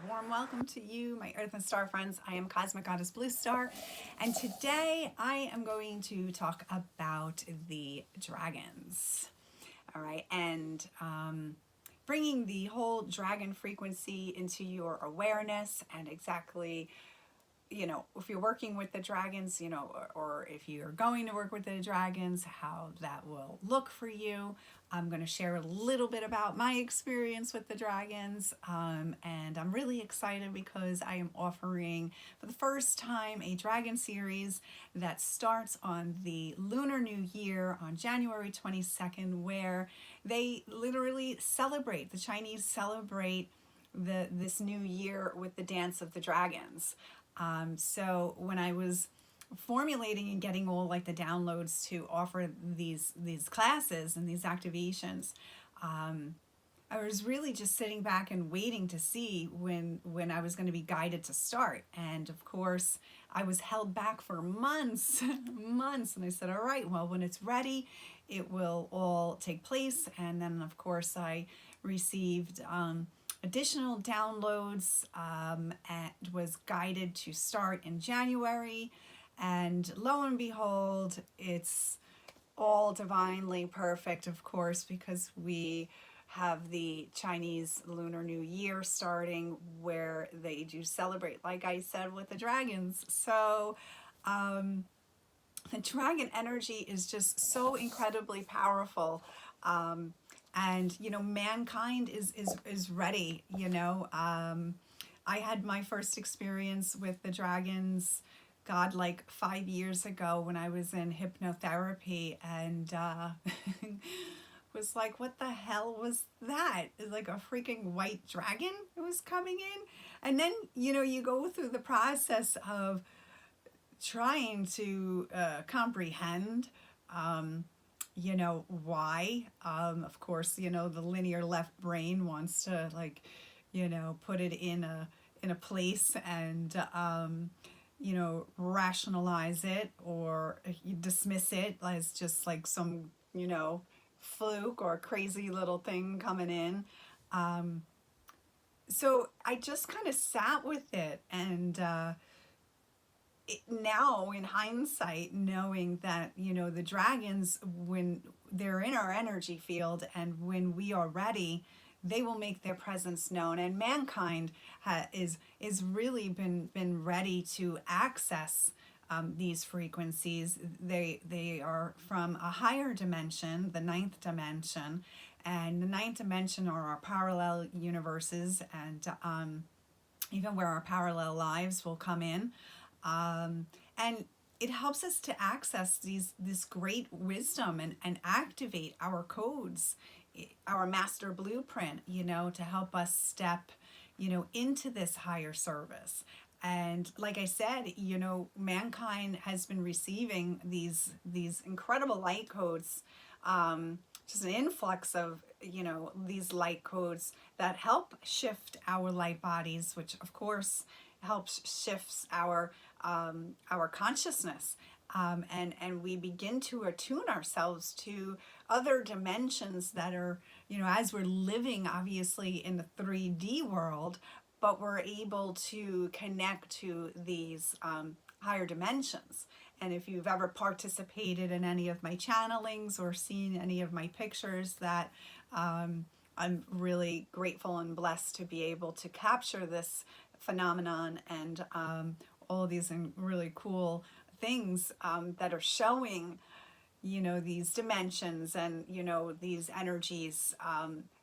warm welcome to you, my Earth and Star friends. I am Cosmic Goddess Blue Star, and today I am going to talk about the dragons. All right, and bringing the whole dragon frequency into your awareness and exactly if you're working with the dragons, or if you're going to work with the dragons, how that will look for you. I'm going to share a little bit about my experience with the dragons, and I'm really excited because I am offering for the first time a dragon series that starts on the Lunar New Year on January 22nd, where they literally celebrate, the Chinese celebrate this new year with the dance of the dragons. So when I was formulating and getting all like the downloads to offer these classes and these activations, I was really just sitting back and waiting to see when I was going to be guided to start. And of course, I was held back for months, months. And I said, all right, well, when it's ready, it will all take place. And then, of course, I received additional downloads and was guided to start in January. And lo and behold, it's all divinely perfect, of course, because we have the Chinese Lunar New Year starting, where they do celebrate, like I said, with the dragons. So the dragon energy is just so incredibly powerful. And mankind is ready. I had my first experience with the dragons, God, like 5 years ago when I was in hypnotherapy, and was like, what the hell was that? It's like a freaking white dragon was coming in. And then you go through the process of trying to comprehend why. Of course, the linear left brain wants to put it in a place and rationalize it, or dismiss it as just like some fluke or crazy little thing coming in. So I just kind of sat with it, and now in hindsight, knowing that the dragons, when they're in our energy field and when we are ready, they will make their presence known. And mankind is really been ready to access these frequencies. They are from a higher dimension, the ninth dimension, and the ninth dimension are our parallel universes, and even where our parallel lives will come in. And it helps us to access this great wisdom and activate our codes, our master blueprint, to help us step, into this higher service. And like I said, mankind has been receiving these incredible light codes, just an influx of, these light codes that help shift our light bodies, which of course helps shifts our consciousness, and we begin to attune ourselves to other dimensions that are, as we're living obviously in the 3D world, but we're able to connect to these higher dimensions. And if you've ever participated in any of my channelings or seen any of my pictures, that I'm really grateful and blessed to be able to capture this phenomenon, and all these really cool things that are showing these dimensions and these energies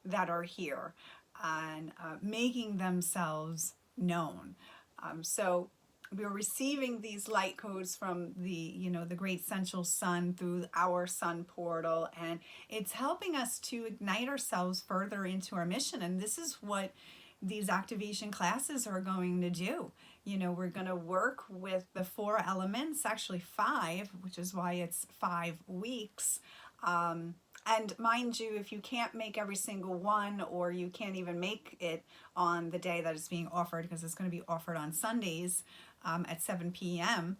that are here, and making themselves known. So we're receiving these light codes from the great central sun through our sun portal, and it's helping us to ignite ourselves further into our mission. And this is what these activation classes are going to do. We're going to work with the 4 elements, actually 5, which is why it's 5 weeks. And mind you, if you can't make every single one, or you can't even make it on the day that it's being offered, because it's going to be offered on Sundays at 7 p.m.,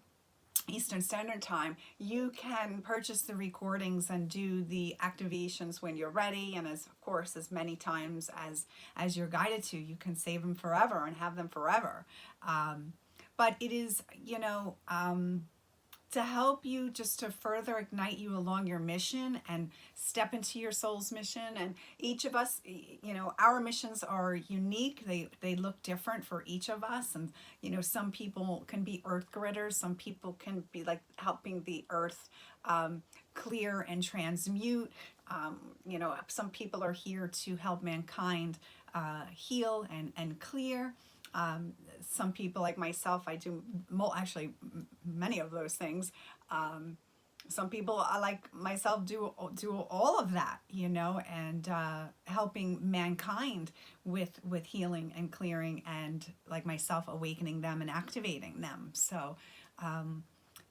Eastern Standard Time, you can purchase the recordings and do the activations when you're ready, and as of course as many times as you're guided to. You can save them forever and have them forever. But it is, to help you, just to further ignite you along your mission and step into your soul's mission. And each of us, our missions are unique. They look different for each of us. And, some people can be earth gritters. Some people can be like helping the earth clear and transmute. Some people are here to help mankind heal and clear. Some people like myself, I do actually many of those things. Some people like myself do all of that, and helping mankind with healing and clearing, and like myself, awakening them and activating them. So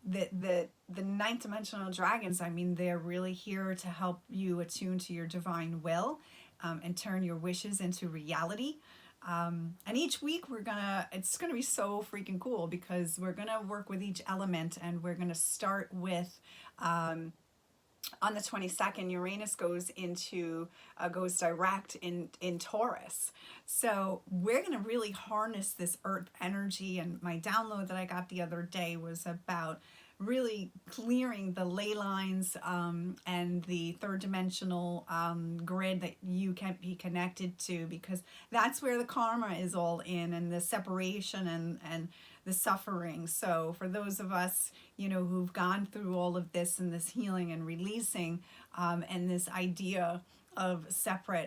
the ninth dimensional dragons, I mean, they're really here to help you attune to your divine will, and turn your wishes into reality. And each week it's gonna be so freaking cool, because we're gonna work with each element, and we're gonna start with, on the 22nd, Uranus goes direct in Taurus. So we're gonna really harness this earth energy. And my download that I got the other day was about really clearing the ley lines, and the third dimensional grid that you can be connected to, because that's where the karma is all in, and the separation and the suffering. So for those of us, who've gone through all of this and this healing and releasing, and this idea of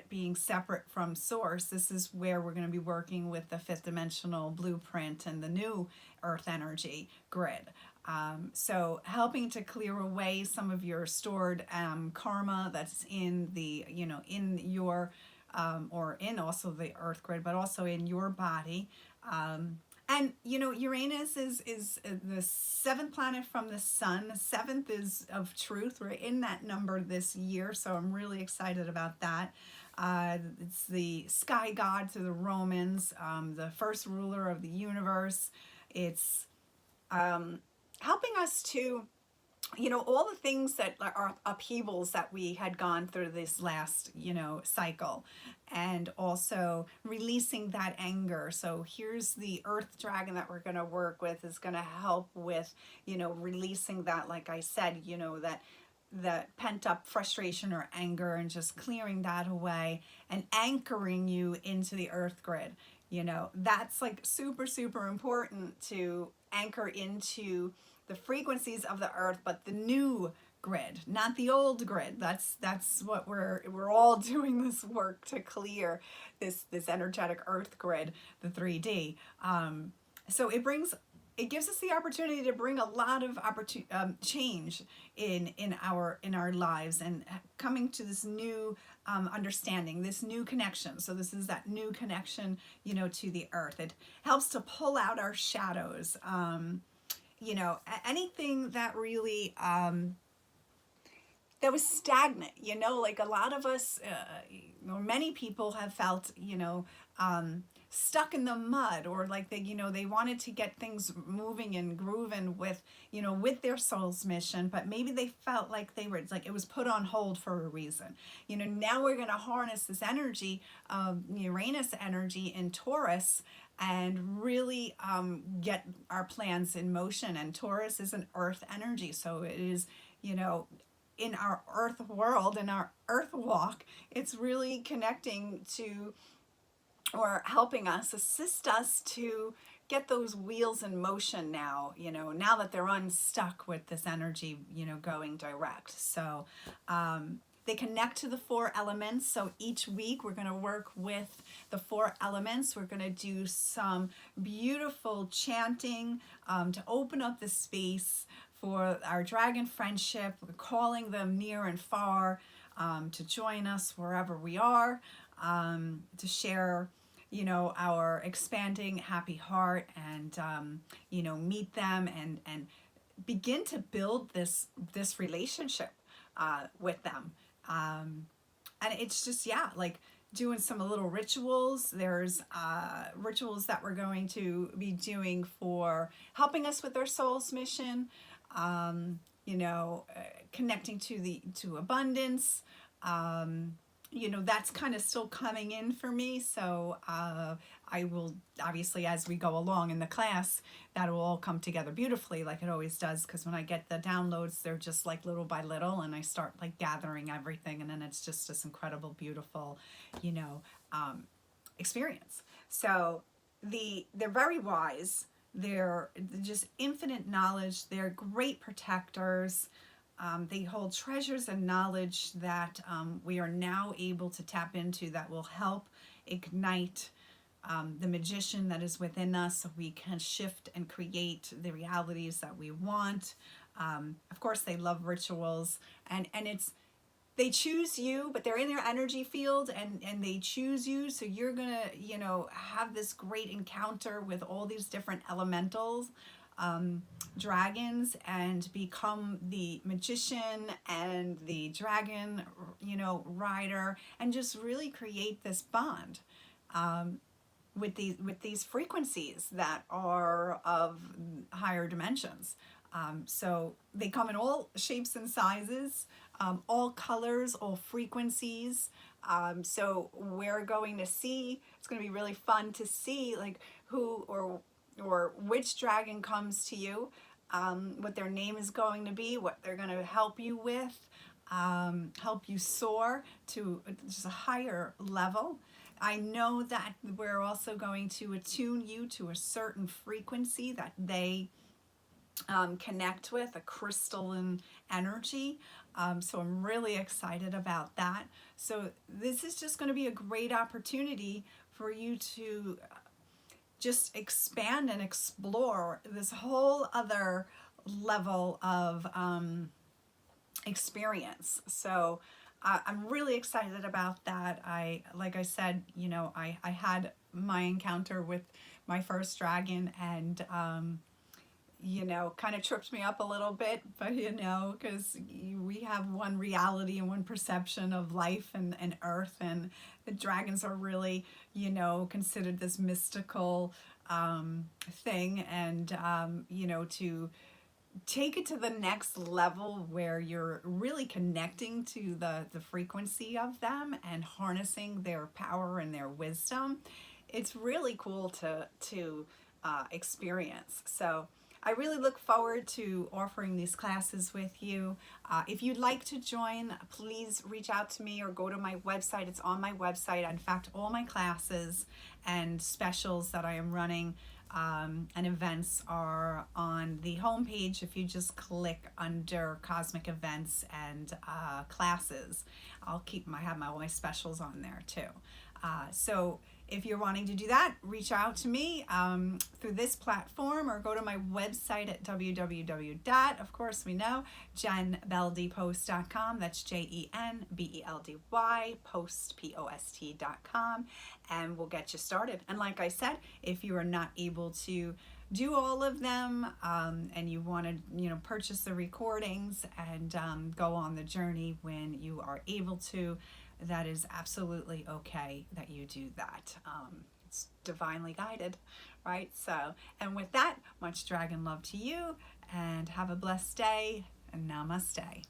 being separate from source, this is where we're going to be working with the fifth dimensional blueprint and the new earth energy grid. So helping to clear away some of your stored karma that's in the, in your, or in also the earth grid, but also in your body. And, Uranus is the seventh planet from the sun. The seventh is of truth. We're in that number this year, so I'm really excited about that. It's the sky god to the Romans, the first ruler of the universe. It's helping us to, all the things that are upheavals that we had gone through this last, cycle, and also releasing that anger. So here's the earth dragon that we're going to work with, is going to help with, releasing that, like I said, that pent up frustration or anger, and just clearing that away and anchoring you into the earth grid. That's like super, super important, to anchor into the frequencies of the earth, but the new grid, not the old grid. That's what we're all doing this work to clear this energetic earth grid, the 3D. So it gives us the opportunity to bring a lot of change in our lives, and coming to this new understanding, this new connection. So this is that new connection, to the earth. It helps to pull out our shadows. Anything that really that was stagnant, like a lot of us, or many people have felt, stuck in the mud, or like they wanted to get things moving and grooving with, with their soul's mission, but maybe they felt like it was put on hold for a reason. Now we're going to harness this energy, Uranus energy in Taurus, and really get our plans in motion. And Taurus is an earth energy, so it is, in our earth world, in our earth walk, it's really connecting to, or helping us, assist us to get those wheels in motion now, now that they're unstuck with this energy, going direct. So they connect to the four elements. So each week we're going to work with the four elements. We're going to do some beautiful chanting to open up the space for our dragon friendship. We're calling them near and far to join us wherever we are, to share, our expanding happy heart, and, meet them and begin to build this relationship with them. And it's just, like doing some little rituals. There's rituals that we're going to be doing for helping us with our soul's mission. you know, connecting to abundance. You know, that's kind of still coming in for me. So I will, obviously, as we go along in the class, that will all come together beautifully like it always does. Because when I get the downloads, they're just like little by little, and I start like gathering everything. And then it's just this incredible, beautiful, you know, experience. So they're very wise. They're just infinite knowledge. They're great protectors. They hold treasures and knowledge that we are now able to tap into that will help ignite the magician that is within us, so we can shift and create the realities that we want. Of course, they love rituals, and they choose you, but they're in their energy field, and they choose you, so you're gonna, you know, have this great encounter with all these different elementals, dragons, and become the magician and the dragon, you know, rider, and just really create this bond with these frequencies that are of higher dimensions. So they come in all shapes and sizes, all colors, all frequencies. So we're going to see, it's going to be really fun to see like who or which dragon comes to you, what their name is going to be, what they're going to help you with, help you soar to just a higher level. I know that we're also going to attune you to a certain frequency that they connect with, a crystalline energy. So I'm really excited about that. So this is just going to be a great opportunity for you to just expand and explore this whole other level of experience. So I'm really excited about that. Like I said, you know, I had my encounter with my first dragon, and you know, kind of tripped me up a little bit, but you know, because we have one reality and one perception of life and earth, and the dragons are really, you know, considered this mystical thing, and you know, to take it to the next level where you're really connecting to the frequency of them and harnessing their power and their wisdom. It's really cool to experience. So I really look forward to offering these classes with you. If you'd like to join, please reach out to me or go to my website. It's on my website. In fact, all my classes and specials that I am running and events are on the homepage. If you just click under Cosmic Events and classes, I'll have all my specials on there too. So if you're wanting to do that, reach out to me through this platform, or go to my website at www. Of course, we know, jenbeldypost.com. That's JENBELDY post, POST.com, and we'll get you started. And like I said, if you are not able to do all of them, and you want to, you know, purchase the recordings and go on the journey when you are able to, that is absolutely okay that you do that. It's divinely guided, right? So, and with that, much dragon love to you, and have a blessed day, and namaste.